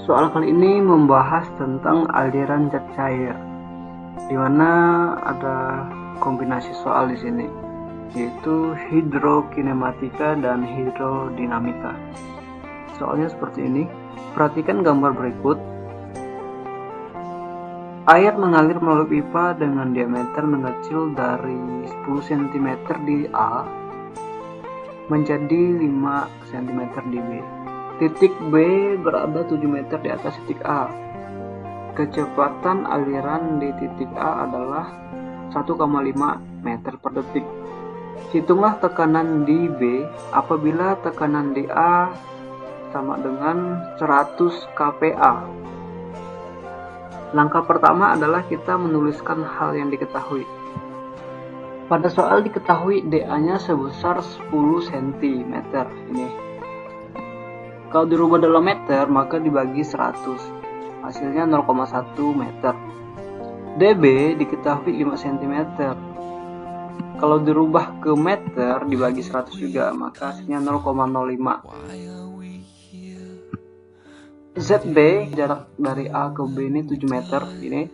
Soal kali ini membahas tentang aliran zat cair, di mana ada kombinasi soal di sini, yaitu hidrokinematika dan hidrodinamika. Soalnya seperti ini. Perhatikan gambar berikut. Air mengalir melalui pipa dengan diameter mengecil dari 10 cm di A menjadi 5 cm di B. Titik B berada 7 meter di atas titik A. Kecepatan aliran di titik A adalah 1,5 meter per detik. Hitunglah tekanan di B apabila tekanan di A sama dengan 100 kPa. Langkah pertama adalah kita menuliskan hal yang diketahui. Pada soal diketahui dA-nya sebesar 10 cm. Ini. Kalau dirubah dalam meter, maka dibagi 100. Hasilnya 0,1 meter. dB diketahui 5 cm. Kalau dirubah ke meter, dibagi 100 juga, maka hasilnya 0,05. ZB, jarak dari A ke B ini 7 meter ini.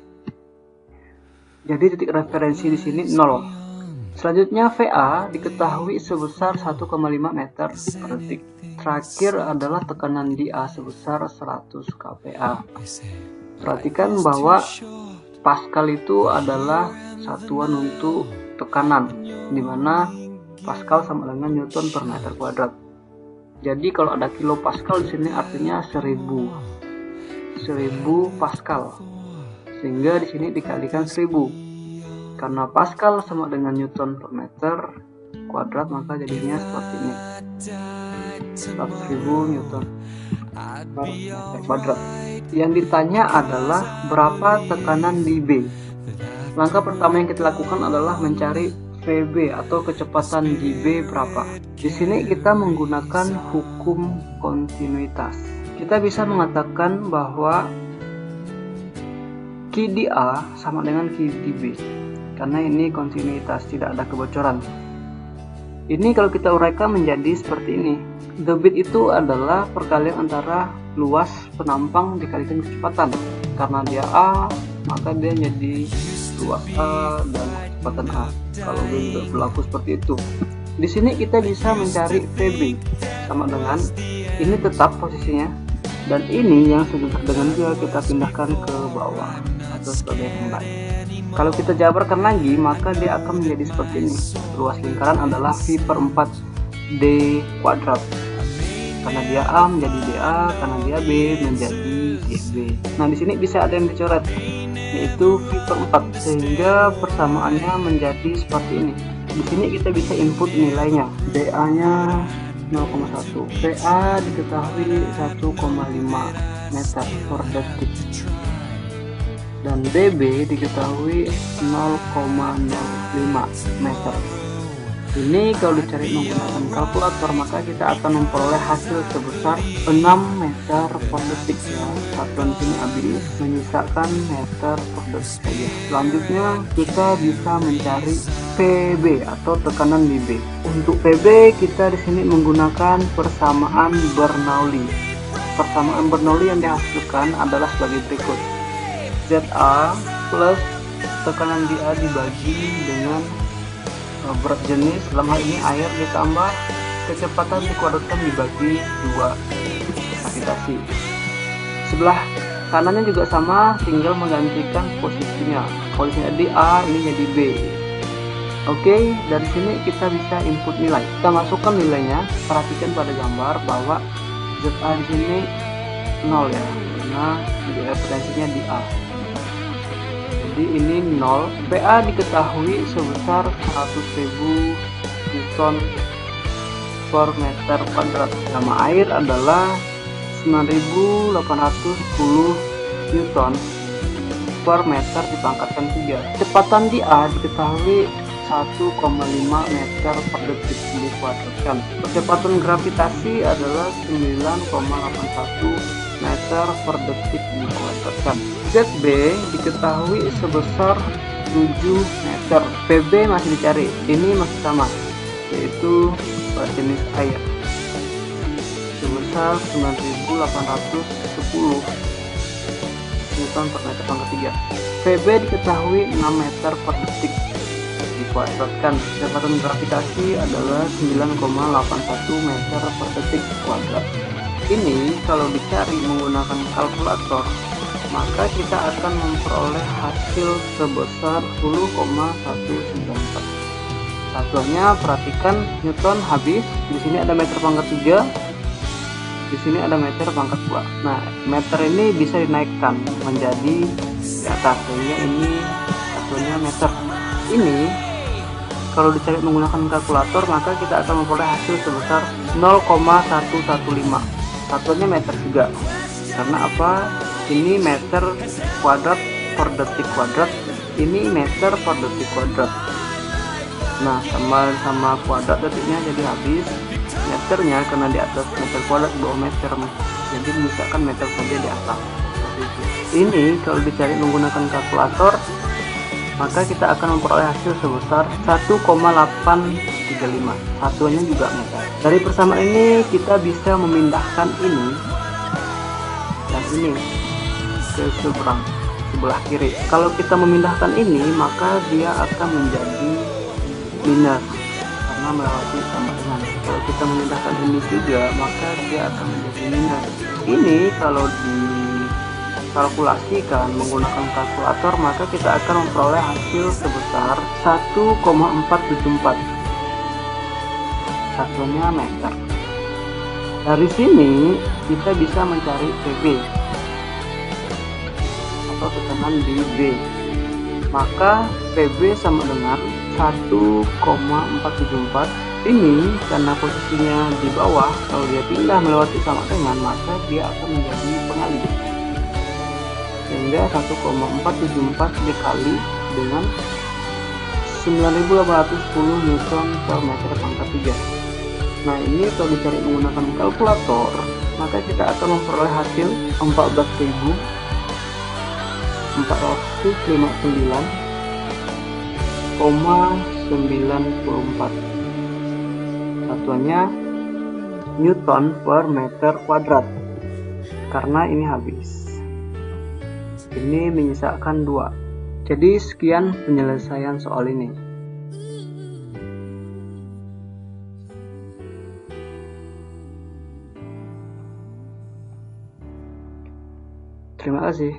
Jadi titik referensi di sini 0. Selanjutnya VA diketahui sebesar 1,5 meter per detik. Terakhir adalah tekanan di A sebesar 100 kPa. Perhatikan bahwa Pascal itu adalah satuan untuk tekanan, di mana Pascal sama dengan Newton per meter kuadrat. Jadi kalau ada kilo Pascal di sini artinya 1000 Pascal. Sehingga di sini dikalikan 1000. Karena Pascal sama dengan Newton per meter kuadrat, maka jadinya seperti ini. 100.000 Newton per meter kuadrat. Yang ditanya adalah berapa tekanan di B. Langkah pertama yang kita lakukan adalah mencari VB atau kecepatan di B berapa. Di sini kita menggunakan hukum kontinuitas. Kita bisa mengatakan bahwa Q di A sama dengan Q di B. Karena ini kontinuitas, tidak ada kebocoran. Ini kalau kita uraikan menjadi seperti ini. Debit itu adalah perkalian antara luas penampang dikalikan kecepatan. Karena dia A, maka dia jadi luas A dan kecepatan A. Kalau B juga berlaku seperti itu. Di sini kita bisa mencari VB sama dengan ini tetap posisinya, dan ini yang sedekat dengan dia kita pindahkan ke bawah atau sebagai yang lain. Kalau kita jabarkan lagi, maka dia akan menjadi seperti ini. Luas lingkaran adalah V per 4 D kuadrat. Karena dia A menjadi DA, karena dia B menjadi DB. Nah, di sini bisa ada yang dicoret, yaitu V per 4, sehingga persamaannya menjadi seperti ini. Di sini kita bisa input nilainya. DA-nya 0,1, VA diketahui 1,5 meter per detik, dan DB diketahui 0,05 meter. Ini kalau dicari menggunakan kalkulator, maka kita akan memperoleh hasil sebesar 6 meter per detik ya. Satuan sini habis, menyisakan meter per detik saja. Selanjutnya kita bisa mencari PB atau tekanan di B. Untuk PB kita di sini menggunakan persamaan Bernoulli. Persamaan Bernoulli yang dihasilkan adalah sebagai berikut. ZA plus tekanan di A dibagi dengan berat jenis, dalam hal ini air, ditambah kecepatan dikuadratkan dibagi 2 gravitasi. Sebelah kanannya juga sama, tinggal menggantikan posisinya. Posisinya di A, ini jadi B. Oke, dari sini kita bisa input nilai. Kita masukkan nilainya. Perhatikan pada gambar bahwa ZA di sini 0 ya, karena referensinya di A. Jadi ini 0. PA diketahui sebesar 100.000 Newton per meter kuadrat. Nama air adalah 9.810 Newton per meter dipangkatkan 3. Kecepatan di A diketahui 1,5 meter per detik dikuadratkan. Percepatan gravitasi adalah 9,81 meter per detik dikuadratkan. ZB diketahui sebesar 7 meter. PB masih dicari, ini masih sama, yaitu jenis air sebesar sebesar 9810 Newton per meter pangkat 3. VB diketahui 6 meter per detik. Dikuadratkan, kecepatan gravitasi adalah 9,81 meter per detik kuadrat. Ini kalau dicari menggunakan kalkulator, maka kita akan memperoleh hasil sebesar 10,194. Satuannya perhatikan, Newton habis. Di sini ada meter pangkat 3, di sini ada meter pangkat 2. Nah, meter ini bisa dinaikkan menjadi di atas, sehingga ini satuannya meter. Ini kalau dicari menggunakan kalkulator, maka kita akan memperoleh hasil sebesar 0,115. Satuannya meter juga. Karena apa? Ini meter kuadrat per detik kuadrat, ini meter per detik kuadrat. Nah, sama kuadrat detiknya jadi habis. Meternya karena di atas meter kuadrat 2 meter, jadi misalkan meter saja di atas. Ini kalau dicari menggunakan kalkulator, maka kita akan memperoleh hasil sebesar 1,835. Satuannya juga meter. Dari persamaan ini kita bisa memindahkan ini dan ini ke sebelah kiri. Kalau kita memindahkan ini, maka dia akan menjadi minus karena melewati sama dengan. Kalau kita memindahkan ini juga, maka dia akan menjadi minus. Ini kalau dikalkulasikan menggunakan kalkulator, maka kita akan memperoleh hasil sebesar 1,474. Satuannya meter. Dari sini kita bisa mencari PB atau tekanan di B. Maka PB sama dengan 1,474. Ini karena posisinya di bawah, kalau dia pindah melewati sama dengan, maka dia akan menjadi pengalih. Sehingga 1,474 dikali dengan 9.810 Newton per meter pangkat 3. Nah, ini kalau dicari menggunakan kalkulator, maka kita akan memperoleh hasil 14.459,94. Satuannya Newton per meter kuadrat. Karena ini habis, ini menyisakan 2. Jadi sekian penyelesaian soal ini. Terima kasih.